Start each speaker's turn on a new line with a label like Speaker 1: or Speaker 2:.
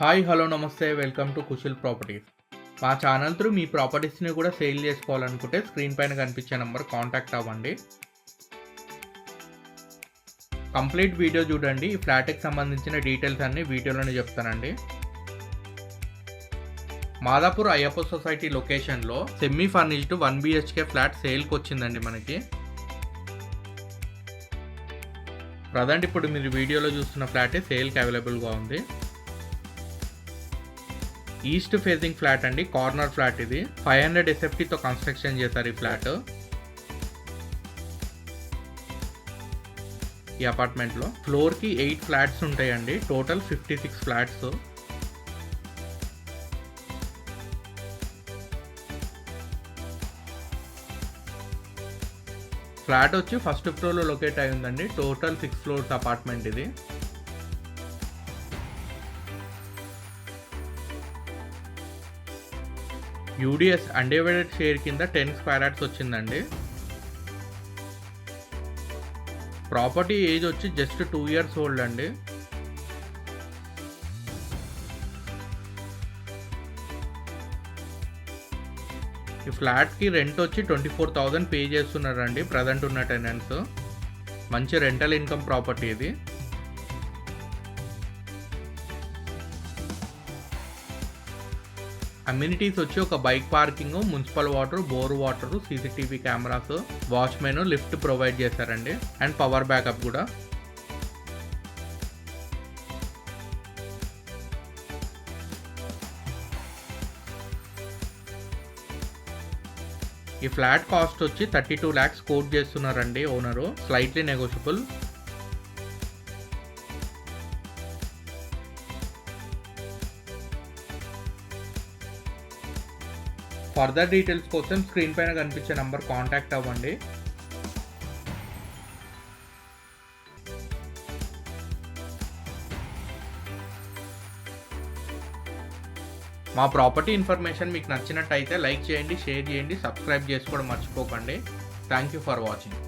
Speaker 1: Hi hello నమస్తే welcome to Kushal properties. మా channel through మీ ప్రాపర్టీస్ని కూడా సేల్ చేసుకోవాలనుకుంటే స్క్రీన్ పైన కనిపించే నెంబర్ కాంటాక్ట్ అవ్వండి. కంప్లీట్ వీడియో చూడండి. ఈ ఫ్లాట్కి సంబంధించిన డీటెయిల్స్ అన్ని వీడియోలోనే చెప్తానండి. మాదాపూర్ అయ్యప్ప సొసైటీ లొకేషన్లో సెమీ ఫర్నిష్డ్ 1 BHK ఫ్లాట్ సేల్కి వచ్చిందండి మనకి. ప్రజెంట్ ఇప్పుడు మీరు వీడియోలో చూస్తున్న ఫ్లాటే సేల్కి అవైలబుల్గా ఉంది. ఈస్ట్ ఫేసింగ్ ఫ్లాట్ అండి, కార్నర్ ఫ్లాట్ ఇది. 500 SFTతో కన్స్ట్రక్షన్ చేశారు ఈ ఫ్లాట్. ఈ అపార్ట్మెంట్లో ఫ్లోర్కి 8 ఫ్లాట్స్ ఉంటాయండి, టోటల్ 56 ఫ్లాట్స్. ఫ్లాట్ వచ్చి ఫస్ట్ ఫ్లోర్లో లొకేట్ అయి ఉందండి. టోటల్ 6 ఫ్లోర్స్ అపార్ట్మెంట్ ఇది. యూడిఎస్ అన్డివైడెడ్ షేర్ కింద 10 స్క్వేర్ యార్డ్స్ వచ్చిందండి. ప్రాపర్టీ ఏజ్ వచ్చి జస్ట్ 2 years ఓల్డ్ అండి. ఈ ఫ్లాట్కి రెంట్ వచ్చి 24,000 పే చేస్తున్నారండి ప్రజెంట్ ఉన్న టెనెంట్స్. మంచి రెంటల్ ఇన్కమ్ ప్రాపర్టీ ఇది. అమ్యూనిటీస్ వచ్చి ఒక bike parking, municipal water, bore water, CCTV cameras, watchmen, lift provide చేశారండి అండ్ పవర్ బ్యాకప్ కూడా. ఈ ఫ్లాట్ కాస్ట్ వచ్చి 32 lakhs కోట్ చేస్తున్నారండి owner, slightly negotiable. Further details కోసం స్క్రీన్ పైన కనిపించే నంబర్ కాంటాక్ట్ అవ్వండి. మా ప్రాపర్టీ ఇన్ఫర్మేషన్ మీకు నచ్చినట్టయితే లైక్ చేయండి, షేర్ చేయండి, సబ్స్క్రైబ్ చేసుకోవడం మర్చిపోకండి. Thank you for watching.